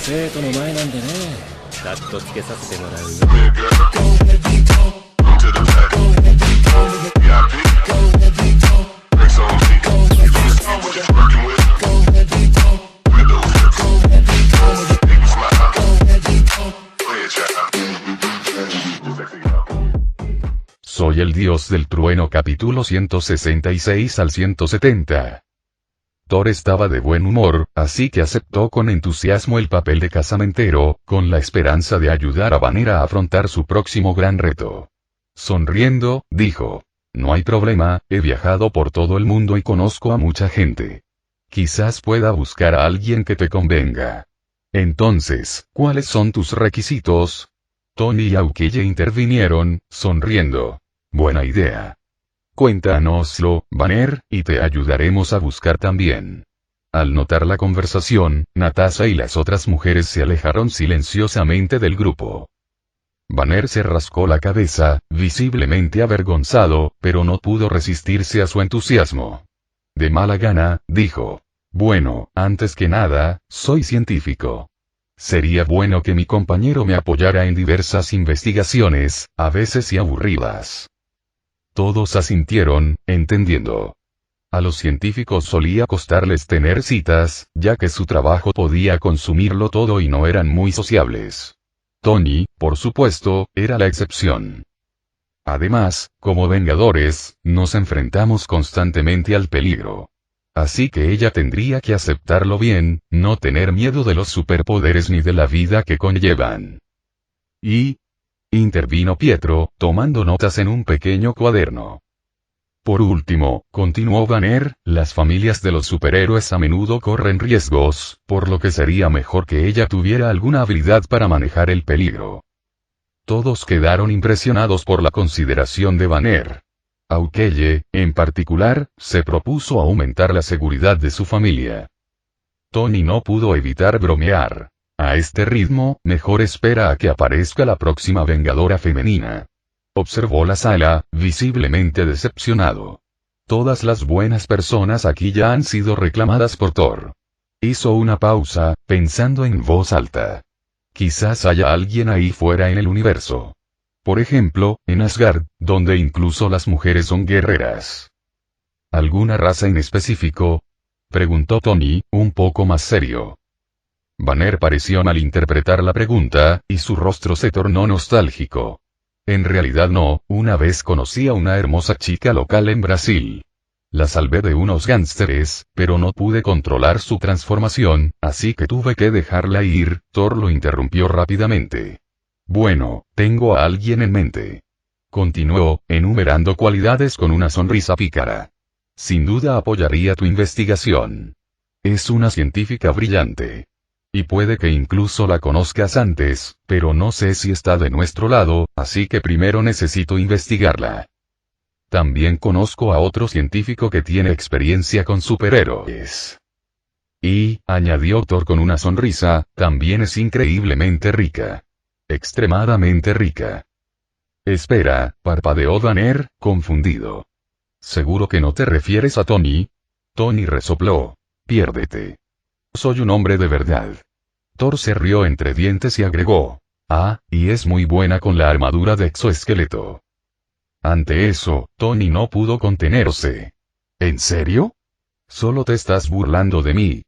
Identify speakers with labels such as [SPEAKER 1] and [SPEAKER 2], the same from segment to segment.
[SPEAKER 1] 生徒の前なんでね。カットつけさせてもらうよ。
[SPEAKER 2] Soy el dios del trueno capítulo 166 al 170. Thor estaba de buen humor, así que aceptó con entusiasmo el papel de casamentero, con la esperanza de ayudar a Banner a afrontar su próximo gran reto. Sonriendo, dijo: no hay problema, he viajado por todo el mundo y conozco a mucha gente. Quizás pueda buscar a alguien que te convenga. Entonces, ¿cuáles son tus requisitos? Tony y Aukeye intervinieron, sonriendo. Buena idea. Cuéntanoslo, Banner, y te ayudaremos a buscar también. Al notar la conversación, Natasha y las otras mujeres se alejaron silenciosamente del grupo. Banner se rascó la cabeza, visiblemente avergonzado, pero no pudo resistirse a su entusiasmo. De mala gana, dijo: bueno, antes que nada, soy científico. Sería bueno que mi compañero me apoyara en diversas investigaciones, a veces y aburridas. Todos asintieron, entendiendo. A los científicos solía costarles tener citas, ya que su trabajo podía consumirlo todo y no eran muy sociables. Tony, por supuesto, era la excepción. Además, como Vengadores, nos enfrentamos constantemente al peligro. Así que ella tendría que aceptarlo bien, no tener miedo de los superpoderes ni de la vida que conllevan. Y... intervino Pietro, tomando notas en un pequeño cuaderno. Por último, continuó Banner, las familias de los superhéroes a menudo corren riesgos, por lo que sería mejor que ella tuviera alguna habilidad para manejar el peligro. Todos quedaron impresionados por la consideración de Banner. Aukeye, en particular, se propuso aumentar la seguridad de su familia. Tony no pudo evitar bromear. A este ritmo, mejor espera a que aparezca la próxima Vengadora femenina. Observó la sala, visiblemente decepcionado. Todas las buenas personas aquí ya han sido reclamadas por Thor. Hizo una pausa, pensando en voz alta. Quizás haya alguien ahí fuera en el universo. Por ejemplo, en Asgard, donde incluso las mujeres son guerreras. ¿Alguna raza en específico? Preguntó Tony, un poco más serio. Banner pareció malinterpretar la pregunta, y su rostro se tornó nostálgico. En realidad no, una vez conocí a una hermosa chica local en Brasil. La salvé de unos gánsteres, pero no pude controlar su transformación, así que tuve que dejarla ir. Thor lo interrumpió rápidamente. Bueno, tengo a alguien en mente. Continuó, enumerando cualidades con una sonrisa pícara. Sin duda apoyaría tu investigación. Es una científica brillante. Y puede que incluso la conozcas antes, pero no sé si está de nuestro lado, así que primero necesito investigarla. También conozco a otro científico que tiene experiencia con superhéroes. Y, añadió Thor con una sonrisa, también es increíblemente rica. Extremadamente rica. Espera, parpadeó Banner, confundido. ¿Seguro que no te refieres a Tony? Tony resopló. Piérdete. Soy un hombre de verdad. Thor se rió entre dientes y agregó. Ah, y es muy buena con la armadura de exoesqueleto. Ante eso, Tony no pudo contenerse. ¿En serio? Solo te estás burlando de mí.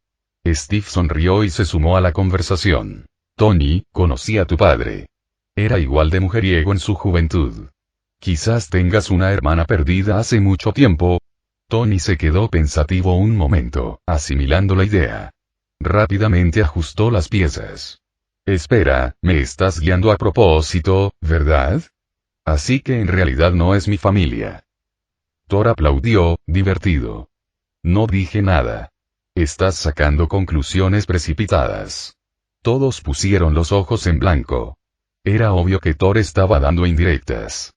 [SPEAKER 2] Steve sonrió y se sumó a la conversación. Tony, conocí a tu padre. Era igual de mujeriego en su juventud. Quizás tengas una hermana perdida hace mucho tiempo. Tony se quedó pensativo un momento, asimilando la idea. Rápidamente ajustó las piezas. Espera, me estás guiando a propósito, ¿verdad? Así que en realidad no es mi familia. Thor aplaudió, divertido. No dije nada. Estás sacando conclusiones precipitadas. Todos pusieron los ojos en blanco. Era obvio que Thor estaba dando indirectas.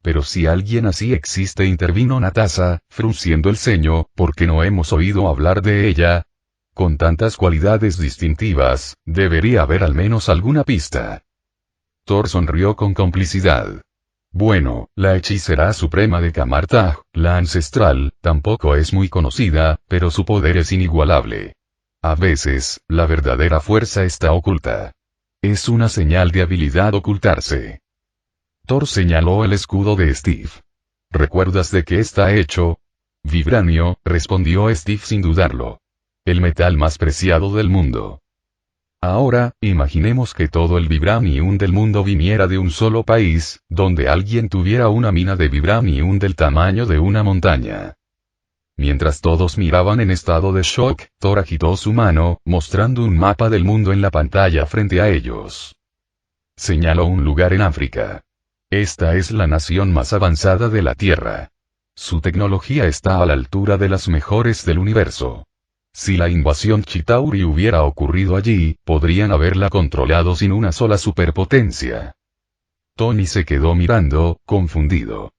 [SPEAKER 2] Pero si alguien así existe, intervino Natasha, frunciendo el ceño, ¿por qué no hemos oído hablar de ella? Con tantas cualidades distintivas, debería haber al menos alguna pista. Thor sonrió con complicidad. Bueno, la hechicera suprema de Camartag, la ancestral, tampoco es muy conocida, pero su poder es inigualable. A veces, la verdadera fuerza está oculta. Es una señal de habilidad ocultarse. Thor señaló el escudo de Steve. ¿Recuerdas de qué está hecho? Vibranio, respondió Steve sin dudarlo. El metal más preciado del mundo. Ahora, imaginemos que todo el vibranium del mundo viniera de un solo país, donde alguien tuviera una mina de vibranium del tamaño de una montaña. Mientras todos miraban en estado de shock, Thor agitó su mano, mostrando un mapa del mundo en la pantalla frente a ellos. Señaló un lugar en África. Esta es la nación más avanzada de la Tierra. Su tecnología está a la altura de las mejores del universo. Si la invasión Chitauri hubiera ocurrido allí, podrían haberla controlado sin una sola superpotencia. Tony se quedó mirando, confundido.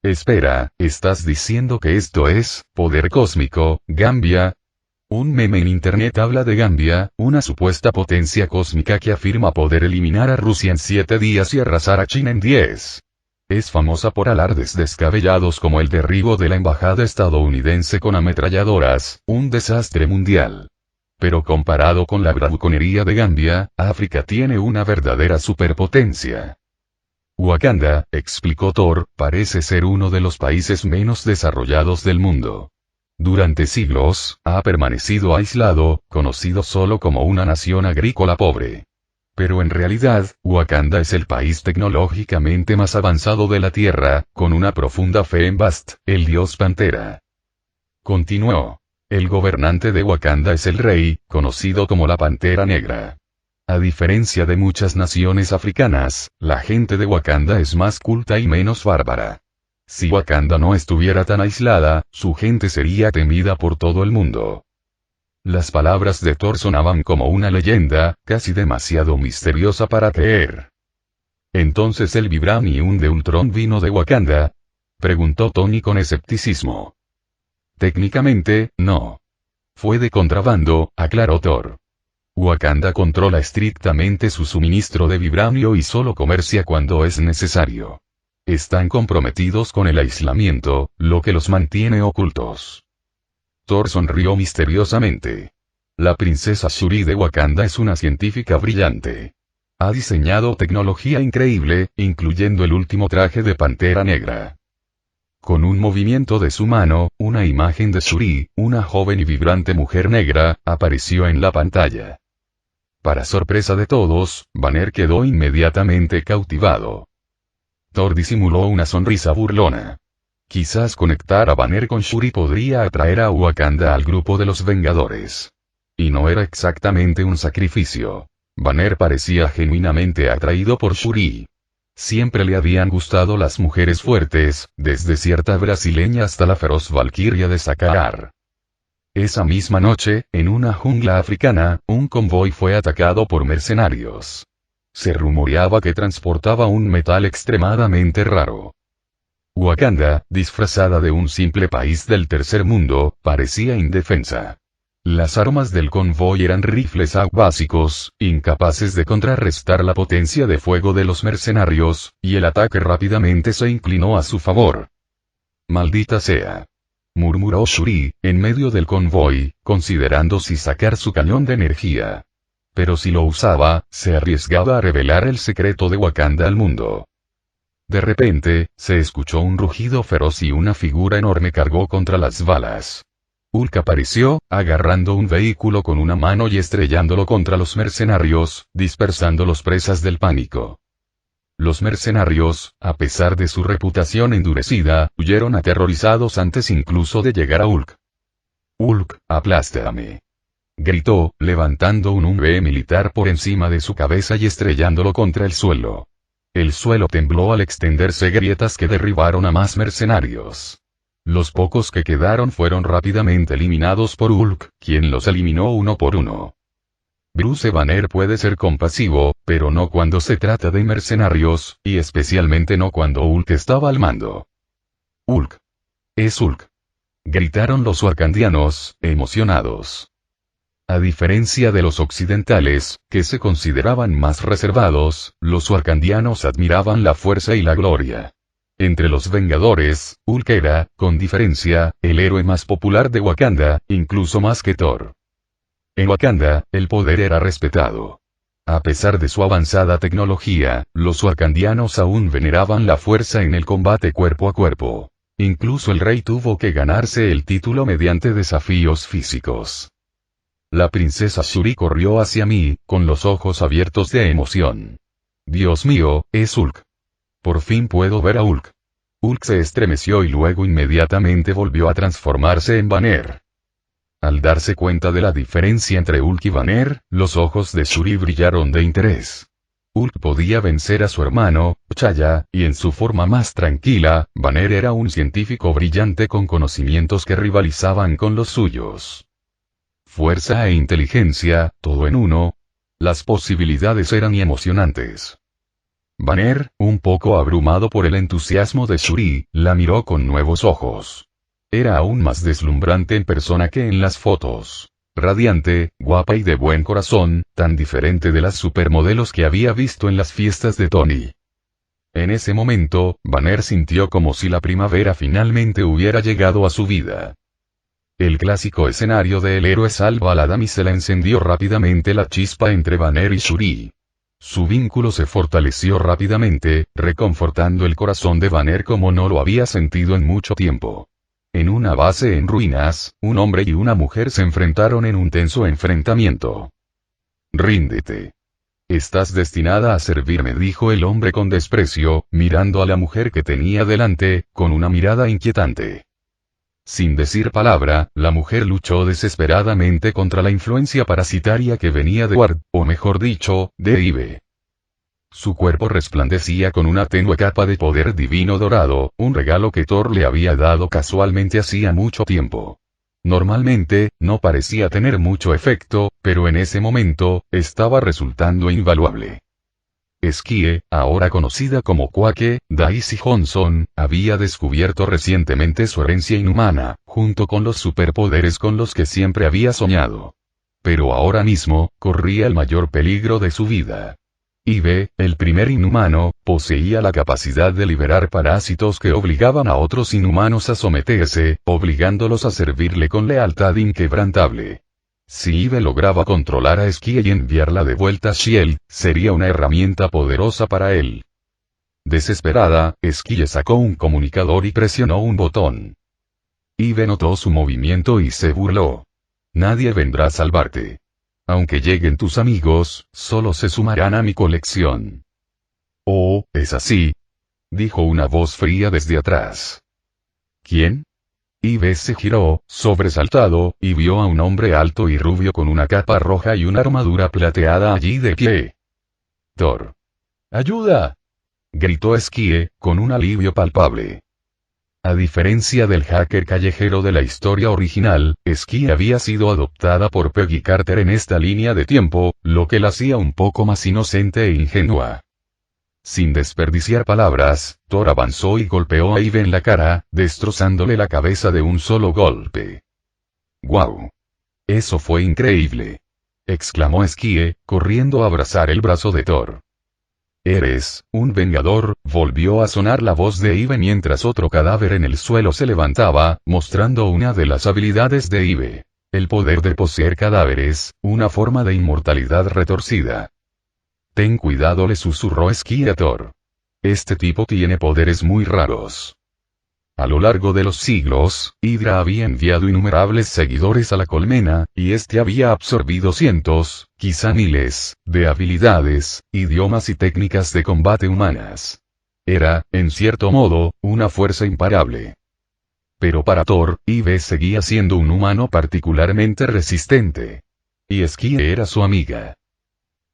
[SPEAKER 2] Espera, ¿estás diciendo que esto es poder cósmico, Gambia? Un meme en internet habla de Gambia, una supuesta potencia cósmica que afirma poder eliminar a Rusia en 7 días y arrasar a China en 10. Es famosa por alardes descabellados como el derribo de la embajada estadounidense con ametralladoras, un desastre mundial. Pero comparado con la bravuconería de Gambia, África tiene una verdadera superpotencia. Wakanda, explicó Thor, parece ser uno de los países menos desarrollados del mundo. Durante siglos, ha permanecido aislado, conocido solo como una nación agrícola pobre. Pero en realidad, Wakanda es el país tecnológicamente más avanzado de la Tierra, con una profunda fe en Bast, el dios pantera. Continuó. El gobernante de Wakanda es el rey, conocido como la Pantera Negra. A diferencia de muchas naciones africanas, la gente de Wakanda es más culta y menos bárbara. Si Wakanda no estuviera tan aislada, su gente sería temida por todo el mundo. Las palabras de Thor sonaban como una leyenda, casi demasiado misteriosa para creer. ¿Entonces el vibranium de Ultron vino de Wakanda? Preguntó Tony con escepticismo. Técnicamente, no. Fue de contrabando, aclaró Thor. Wakanda controla estrictamente su suministro de vibranio y solo comercia cuando es necesario. Están comprometidos con el aislamiento, lo que los mantiene ocultos. Thor sonrió misteriosamente. La princesa Shuri de Wakanda es una científica brillante. Ha diseñado tecnología increíble, incluyendo el último traje de Pantera Negra. Con un movimiento de su mano, una imagen de Shuri, una joven y vibrante mujer negra, apareció en la pantalla. Para sorpresa de todos, Banner quedó inmediatamente cautivado. Thor disimuló una sonrisa burlona. Quizás conectar a Banner con Shuri podría atraer a Wakanda al grupo de los Vengadores. Y no era exactamente un sacrificio. Banner parecía genuinamente atraído por Shuri. Siempre le habían gustado las mujeres fuertes, desde cierta brasileña hasta la feroz valquiria de Sakaar. Esa misma noche, en una jungla africana, un convoy fue atacado por mercenarios. Se rumoreaba que transportaba un metal extremadamente raro. Wakanda, disfrazada de un simple país del tercer mundo, parecía indefensa. Las armas del convoy eran rifles básicos, incapaces de contrarrestar la potencia de fuego de los mercenarios, y el ataque rápidamente se inclinó a su favor. «Maldita sea», murmuró Shuri, en medio del convoy, considerando si sacar su cañón de energía. Pero si lo usaba, se arriesgaba a revelar el secreto de Wakanda al mundo. De repente, se escuchó un rugido feroz y una figura enorme cargó contra las balas. Hulk apareció, agarrando un vehículo con una mano y estrellándolo contra los mercenarios, dispersando los presas del pánico. Los mercenarios, a pesar de su reputación endurecida, huyeron aterrorizados antes incluso de llegar a Hulk. «Hulk, aplástame», gritó, levantando un UMP militar por encima de su cabeza y estrellándolo contra el suelo. El suelo tembló al extenderse grietas que derribaron a más mercenarios. Los pocos que quedaron fueron rápidamente eliminados por Hulk, quien los eliminó uno por uno. Bruce Banner puede ser compasivo, pero no cuando se trata de mercenarios, y especialmente no cuando Hulk estaba al mando. «Hulk. Es Hulk», gritaron los wakandianos, emocionados. A diferencia de los occidentales, que se consideraban más reservados, los wakandianos admiraban la fuerza y la gloria. Entre los Vengadores, Hulk era, con diferencia, el héroe más popular de Wakanda, incluso más que Thor. En Wakanda, el poder era respetado. A pesar de su avanzada tecnología, los wakandianos aún veneraban la fuerza en el combate cuerpo a cuerpo. Incluso el rey tuvo que ganarse el título mediante desafíos físicos. La princesa Shuri corrió hacia mí, con los ojos abiertos de emoción. Dios mío, es Hulk. Por fin puedo ver a Hulk. Hulk se estremeció y luego inmediatamente volvió a transformarse en Banner. Al darse cuenta de la diferencia entre Hulk y Banner, los ojos de Shuri brillaron de interés. Hulk podía vencer a su hermano, T'Challa, y en su forma más tranquila, Banner era un científico brillante con conocimientos que rivalizaban con los suyos. Fuerza e inteligencia, todo en uno. Las posibilidades eran emocionantes. Banner, un poco abrumado por el entusiasmo de Shuri, la miró con nuevos ojos. Era aún más deslumbrante en persona que en las fotos. Radiante, guapa y de buen corazón, tan diferente de las supermodelos que había visto en las fiestas de Tony. En ese momento, Banner sintió como si la primavera finalmente hubiera llegado a su vida. El clásico escenario de El héroe salva a la damisela encendió rápidamente la chispa entre Banner y Shuri. Su vínculo se fortaleció rápidamente, reconfortando el corazón de Banner como no lo había sentido en mucho tiempo. En una base en ruinas, un hombre y una mujer se enfrentaron en un tenso enfrentamiento. «Ríndete. Estás destinada a servirme», dijo el hombre con desprecio, mirando a la mujer que tenía delante, con una mirada inquietante. Sin decir palabra, la mujer luchó desesperadamente contra la influencia parasitaria que venía de Ward, o mejor dicho, de Ive. Su cuerpo resplandecía con una tenue capa de poder divino dorado, un regalo que Thor le había dado casualmente hacía mucho tiempo. Normalmente, no parecía tener mucho efecto, pero en ese momento, estaba resultando invaluable. Skye, ahora conocida como Quake, Daisy Johnson, había descubierto recientemente su herencia inhumana, junto con los superpoderes con los que siempre había soñado. Pero ahora mismo, corría el mayor peligro de su vida. Ive, el primer inhumano, poseía la capacidad de liberar parásitos que obligaban a otros inhumanos a someterse, obligándolos a servirle con lealtad inquebrantable. Si Ive lograba controlar a Skye y enviarla de vuelta a Shield, sería una herramienta poderosa para él. Desesperada, Skye sacó un comunicador y presionó un botón. Ive notó su movimiento y se burló. «Nadie vendrá a salvarte. Aunque lleguen tus amigos, solo se sumarán a mi colección». «Oh, ¿es así?», dijo una voz fría desde atrás. «¿Quién?». Ive se giró, sobresaltado, y vio a un hombre alto y rubio con una capa roja y una armadura plateada allí de pie. «Thor. ¡Ayuda!», gritó Skye, con un alivio palpable. A diferencia del hacker callejero de la historia original, Skye había sido adoptada por Peggy Carter en esta línea de tiempo, lo que la hacía un poco más inocente e ingenua. Sin desperdiciar palabras, Thor avanzó y golpeó a Ive en la cara, destrozándole la cabeza de un solo golpe. «¡Guau! Eso fue increíble», exclamó Skye, corriendo a abrazar el brazo de Thor. «Eres un vengador», volvió a sonar la voz de Ive mientras otro cadáver en el suelo se levantaba, mostrando una de las habilidades de Ive. El poder de poseer cadáveres, una forma de inmortalidad retorcida. «Ten cuidado», le susurró Skye a Thor. «Este tipo tiene poderes muy raros». A lo largo de los siglos, Hydra había enviado innumerables seguidores a la colmena, y este había absorbido cientos, quizá miles, de habilidades, idiomas y técnicas de combate humanas. Era, en cierto modo, una fuerza imparable. Pero para Thor, Ive seguía siendo un humano particularmente resistente. Y Skye era su amiga.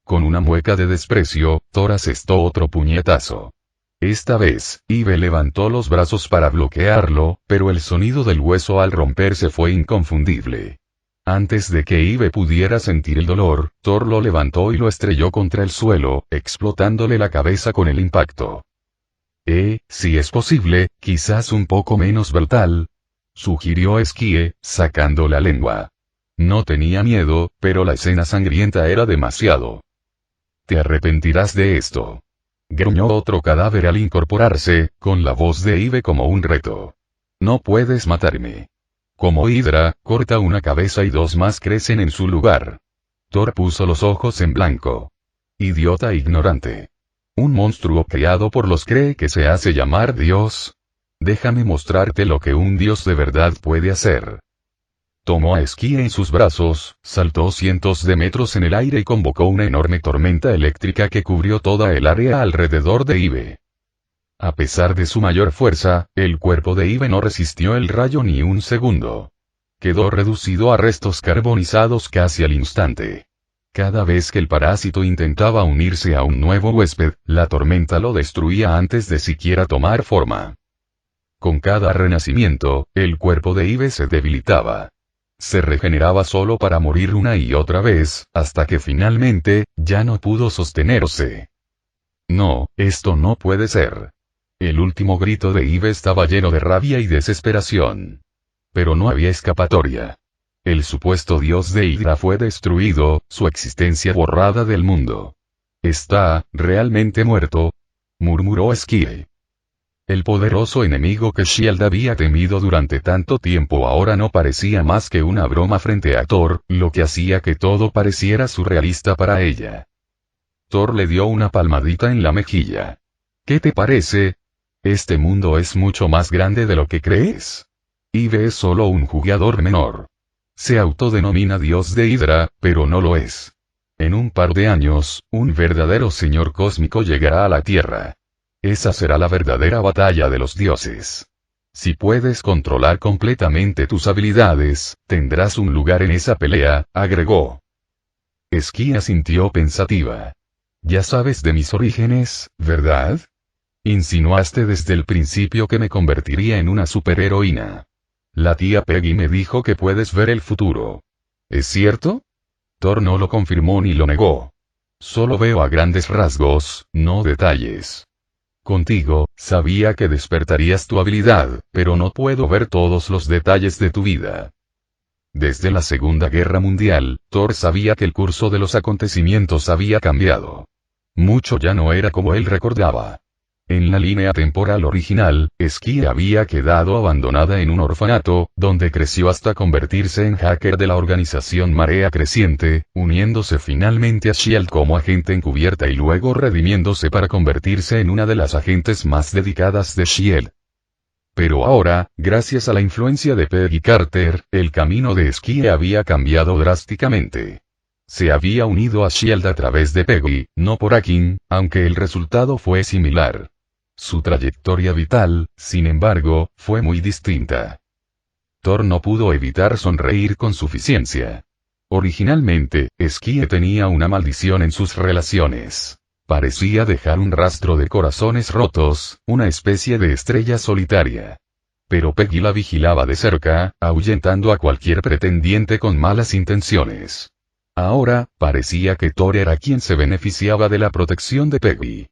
[SPEAKER 2] Con una mueca de desprecio, Thor asestó otro puñetazo. Esta vez, Ive levantó los brazos para bloquearlo, pero el sonido del hueso al romperse fue inconfundible. Antes de que Ive pudiera sentir el dolor, Thor lo levantó y lo estrelló contra el suelo, explotándole la cabeza con el impacto. Si es posible, quizás un poco menos brutal», sugirió Skye, sacando la lengua. No tenía miedo, pero la escena sangrienta era demasiado. «Te arrepentirás de esto», gruñó otro cadáver al incorporarse, con la voz de Ive como un reto. «No puedes matarme. Como Hydra, corta una cabeza y dos más crecen en su lugar. Thor puso los ojos en blanco. Idiota ignorante. Un monstruo creado por los cree que se hace llamar Dios. Déjame mostrarte lo que un Dios de verdad puede hacer. Tomó a Sky en sus brazos, saltó cientos de metros en el aire y convocó una enorme tormenta eléctrica que cubrió toda el área alrededor de Ive. A pesar de su mayor fuerza, el cuerpo de Ive no resistió el rayo ni un segundo. Quedó reducido a restos carbonizados casi al instante. Cada vez que el parásito intentaba unirse a un nuevo huésped, la tormenta lo destruía antes de siquiera tomar forma. Con cada renacimiento, el cuerpo de Ive se debilitaba. Se regeneraba solo para morir una y otra vez, hasta que finalmente, ya no pudo sostenerse. No, esto no puede ser. El último grito de Ive estaba lleno de rabia y desesperación. Pero no había escapatoria. El supuesto dios de Hydra fue destruido, su existencia borrada del mundo. ¿Está realmente muerto?, murmuró Sky. El poderoso enemigo que Shield había temido durante tanto tiempo ahora no parecía más que una broma frente a Thor, lo que hacía que todo pareciera surrealista para ella. Thor le dio una palmadita en la mejilla. ¿Qué te parece? Este mundo es mucho más grande de lo que crees. Ive es solo un jugador menor. Se autodenomina dios de Hydra, pero no lo es. En un par de años, un verdadero señor cósmico llegará a la Tierra. Esa será la verdadera batalla de los dioses. Si puedes controlar completamente tus habilidades, tendrás un lugar en esa pelea, agregó. Sky asintió pensativa. Ya sabes de mis orígenes, ¿verdad? Insinuaste desde el principio que me convertiría en una superheroína. La tía Peggy me dijo que puedes ver el futuro. ¿Es cierto? Thor no lo confirmó ni lo negó. Solo veo a grandes rasgos, no detalles. Contigo, sabía que despertarías tu habilidad, pero no puedo ver todos los detalles de tu vida. Desde la Segunda Guerra Mundial, Thor sabía que el curso de los acontecimientos había cambiado. Mucho ya no era como él recordaba. En la línea temporal original, Sky había quedado abandonada en un orfanato, donde creció hasta convertirse en hacker de la organización Marea Creciente, uniéndose finalmente a S.H.I.E.L.D. como agente encubierta y luego redimiéndose para convertirse en una de las agentes más dedicadas de S.H.I.E.L.D. Pero ahora, gracias a la influencia de Peggy Carter, el camino de Sky había cambiado drásticamente. Se había unido a S.H.I.E.L.D. a través de Peggy, no por Akin, aunque el resultado fue similar. Su trayectoria vital, sin embargo, fue muy distinta. Thor no pudo evitar sonreír con suficiencia. Originalmente, Sky tenía una maldición en sus relaciones. Parecía dejar un rastro de corazones rotos, una especie de estrella solitaria. Pero Peggy la vigilaba de cerca, ahuyentando a cualquier pretendiente con malas intenciones. Ahora, parecía que Thor era quien se beneficiaba de la protección de Peggy.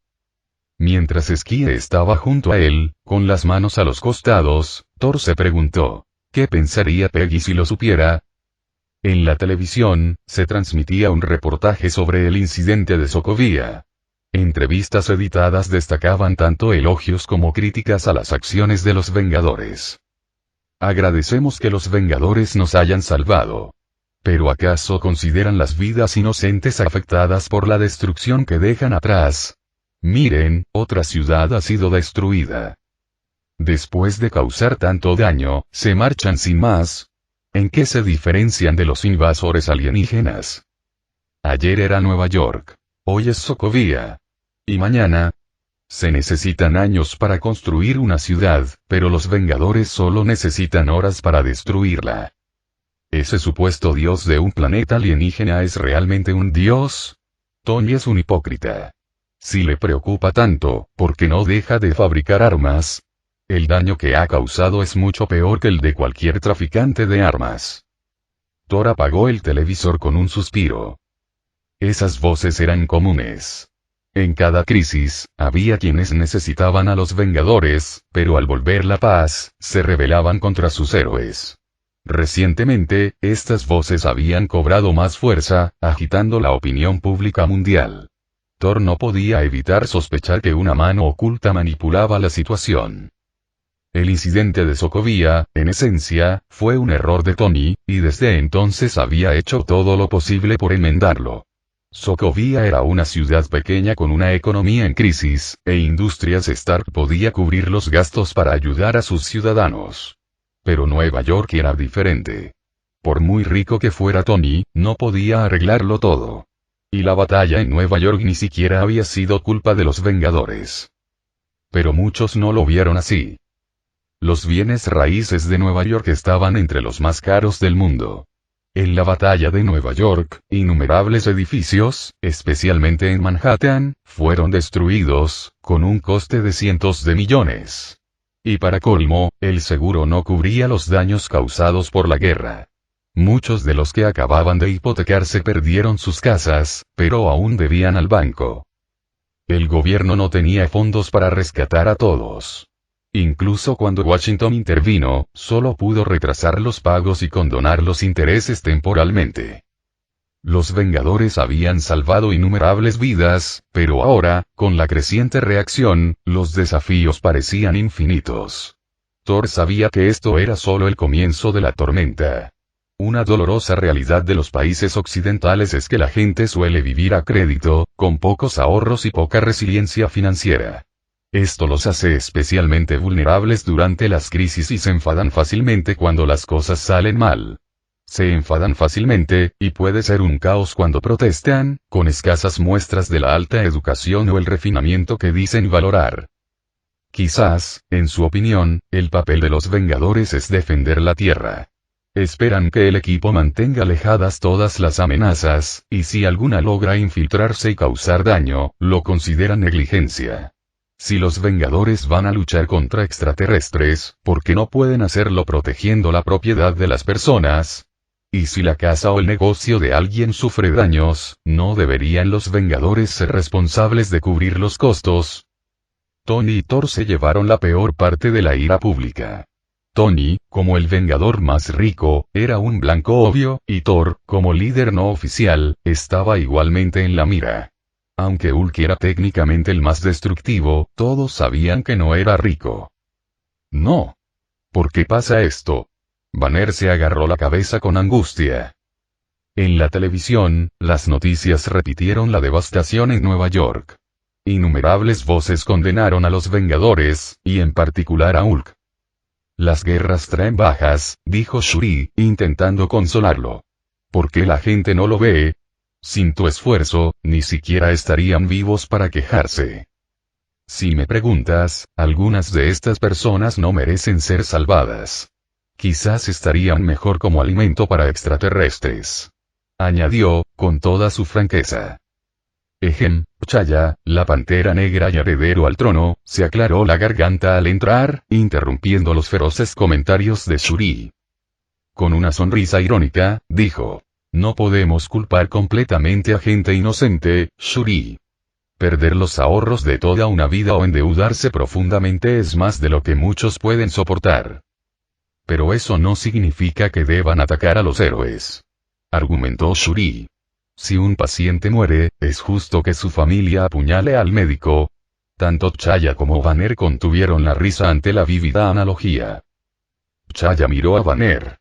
[SPEAKER 2] Mientras Sky estaba junto a él, con las manos a los costados, Thor se preguntó, ¿qué pensaría Peggy si lo supiera? En la televisión, se transmitía un reportaje sobre el incidente de Sokovia. Entrevistas editadas destacaban tanto elogios como críticas a las acciones de los Vengadores. Agradecemos que los Vengadores nos hayan salvado. ¿Pero acaso consideran las vidas inocentes afectadas por la destrucción que dejan atrás? Miren, otra ciudad ha sido destruida. Después de causar tanto daño, se marchan sin más. ¿En qué se diferencian de los invasores alienígenas? Ayer era Nueva York. Hoy es Sokovia. ¿Y mañana? Se necesitan años para construir una ciudad, pero los Vengadores solo necesitan horas para destruirla. ¿Ese supuesto dios de un planeta alienígena es realmente un dios? Tony es un hipócrita. Si le preocupa tanto, ¿por qué no deja de fabricar armas? El daño que ha causado es mucho peor que el de cualquier traficante de armas. Thor apagó el televisor con un suspiro. Esas voces eran comunes. En cada crisis, había quienes necesitaban a los Vengadores, pero al volver la paz, se rebelaban contra sus héroes. Recientemente, estas voces habían cobrado más fuerza, agitando la opinión pública mundial. Thor no podía evitar sospechar que una mano oculta manipulaba la situación. El incidente de Sokovia, en esencia, fue un error de Tony, y desde entonces había hecho todo lo posible por enmendarlo. Sokovia era una ciudad pequeña con una economía en crisis, e Industrias Stark podía cubrir los gastos para ayudar a sus ciudadanos. Pero Nueva York era diferente. Por muy rico que fuera Tony, no podía arreglarlo todo. Y la batalla en Nueva York ni siquiera había sido culpa de los Vengadores. Pero muchos no lo vieron así. Los bienes raíces de Nueva York estaban entre los más caros del mundo. En la batalla de Nueva York, innumerables edificios, especialmente en Manhattan, fueron destruidos, con un coste de cientos de millones. Y para colmo, el seguro no cubría los daños causados por la guerra. Muchos de los que acababan de hipotecarse perdieron sus casas, pero aún debían al banco. El gobierno no tenía fondos para rescatar a todos. Incluso cuando Washington intervino, solo pudo retrasar los pagos y condonar los intereses temporalmente. Los Vengadores habían salvado innumerables vidas, pero ahora, con la creciente reacción, los desafíos parecían infinitos. Thor sabía que esto era solo el comienzo de la tormenta. Una dolorosa realidad de los países occidentales es que la gente suele vivir a crédito, con pocos ahorros y poca resiliencia financiera. Esto los hace especialmente vulnerables durante las crisis y se enfadan fácilmente cuando las cosas salen mal. Se enfadan fácilmente, y puede ser un caos cuando protestan, con escasas muestras de la alta educación o el refinamiento que dicen valorar. Quizás, en su opinión, el papel de los Vengadores es defender la Tierra. Esperan que el equipo mantenga alejadas todas las amenazas, y si alguna logra infiltrarse y causar daño, lo consideran negligencia. Si los Vengadores van a luchar contra extraterrestres, ¿por qué no pueden hacerlo protegiendo la propiedad de las personas? Y si la casa o el negocio de alguien sufre daños, ¿no deberían los Vengadores ser responsables de cubrir los costos? Tony y Thor se llevaron la peor parte de la ira pública. Tony, como el Vengador más rico, era un blanco obvio, y Thor, como líder no oficial, estaba igualmente en la mira. Aunque Hulk era técnicamente el más destructivo, todos sabían que no era rico. No. ¿Por qué pasa esto? Banner se agarró la cabeza con angustia. En la televisión, las noticias repitieron la devastación en Nueva York. Innumerables voces condenaron a los Vengadores, y en particular a Hulk. Las guerras traen bajas, dijo Shuri, intentando consolarlo. ¿Por qué la gente no lo ve? Sin tu esfuerzo, ni siquiera estarían vivos para quejarse. Si me preguntas, algunas de estas personas no merecen ser salvadas. Quizás estarían mejor como alimento para extraterrestres. Añadió, con toda su franqueza. T'Challa, la pantera negra y heredero al trono, se aclaró la garganta al entrar, interrumpiendo los feroces comentarios de Shuri. Con una sonrisa irónica, dijo. No podemos culpar completamente a gente inocente, Shuri. Perder los ahorros de toda una vida o endeudarse profundamente es más de lo que muchos pueden soportar. Pero eso no significa que deban atacar a los héroes. Argumentó Shuri. Si un paciente muere, es justo que su familia apuñale al médico. Tanto T'Challa como Banner contuvieron la risa ante la vívida analogía. T'Challa miró a Banner.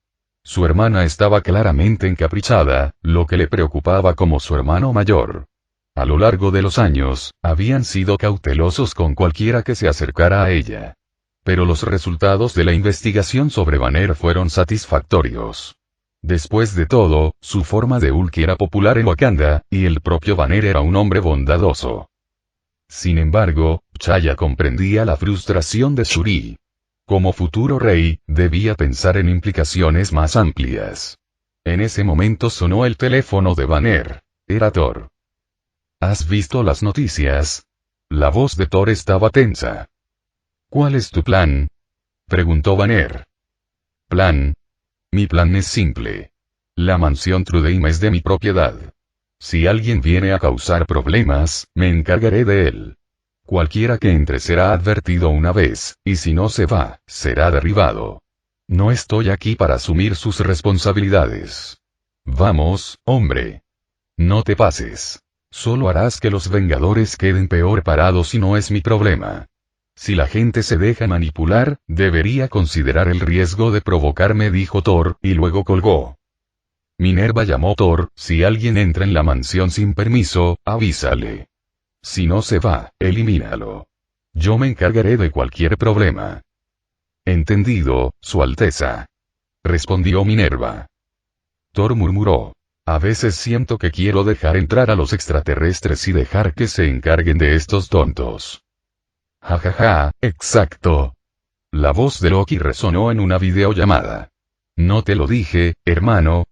[SPEAKER 2] Su hermana estaba claramente encaprichada, lo que le preocupaba como su hermano mayor. A lo largo de los años, habían sido cautelosos con cualquiera que se acercara a ella. Pero los resultados de la investigación sobre Banner fueron satisfactorios. Después de todo, su forma de Hulk era popular en Wakanda, y el propio Banner era un hombre bondadoso. Sin embargo, T'Challa comprendía la frustración de Shuri. Como futuro rey, debía pensar en implicaciones más amplias. En ese momento sonó el teléfono de Banner. Era Thor. ¿Has visto las noticias? La voz de Thor estaba tensa. ¿Cuál es tu plan? Preguntó Banner. ¿Plan? Mi plan es simple. La mansión Trudheim es de mi propiedad. Si alguien viene a causar problemas, me encargaré de él. Cualquiera que entre será advertido una vez, y si no se va, será derribado. No estoy aquí para asumir sus responsabilidades. Vamos, hombre. No te pases. Solo harás que los Vengadores queden peor parados y no es mi problema. Si la gente se deja manipular, debería considerar el riesgo de provocarme, dijo Thor, y luego colgó. Minerva llamó a Thor: si alguien entra en la mansión sin permiso, avísale. Si no se va, elimínalo. Yo me encargaré de cualquier problema. Entendido, Su Alteza, respondió Minerva. Thor murmuró: a veces siento que quiero dejar entrar a los extraterrestres y dejar que se encarguen de estos tontos. Jajaja, exacto. La voz de Loki resonó en una videollamada. No te lo dije, hermano.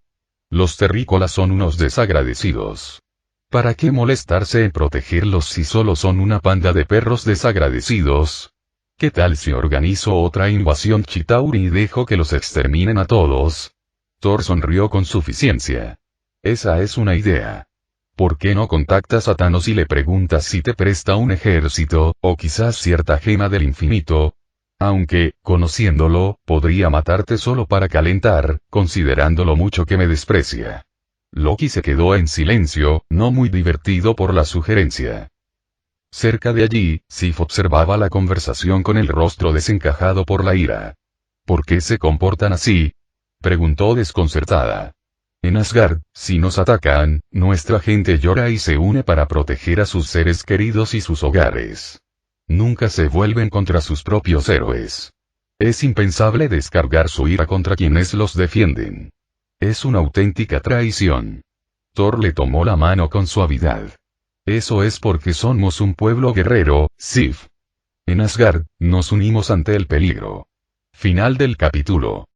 [SPEAKER 2] Los terrícolas son unos desagradecidos. ¿Para qué molestarse en protegerlos si solo son una panda de perros desagradecidos? ¿Qué tal si organizo otra invasión Chitauri y dejo que los exterminen a todos? Thor sonrió con suficiencia. Esa es una idea. ¿Por qué no contactas a Thanos y le preguntas si te presta un ejército, o quizás cierta gema del infinito? Aunque, conociéndolo, podría matarte solo para calentar, considerando lo mucho que me desprecia. Loki se quedó en silencio, no muy divertido por la sugerencia. Cerca de allí, Sif observaba la conversación con el rostro desencajado por la ira. ¿Por qué se comportan así?, preguntó desconcertada. En Asgard, si nos atacan, nuestra gente llora y se une para proteger a sus seres queridos y sus hogares. Nunca se vuelven contra sus propios héroes. Es impensable descargar su ira contra quienes los defienden. Es una auténtica traición. Thor le tomó la mano con suavidad. Eso es porque somos un pueblo guerrero, Sif. En Asgard, nos unimos ante el peligro. Final del capítulo.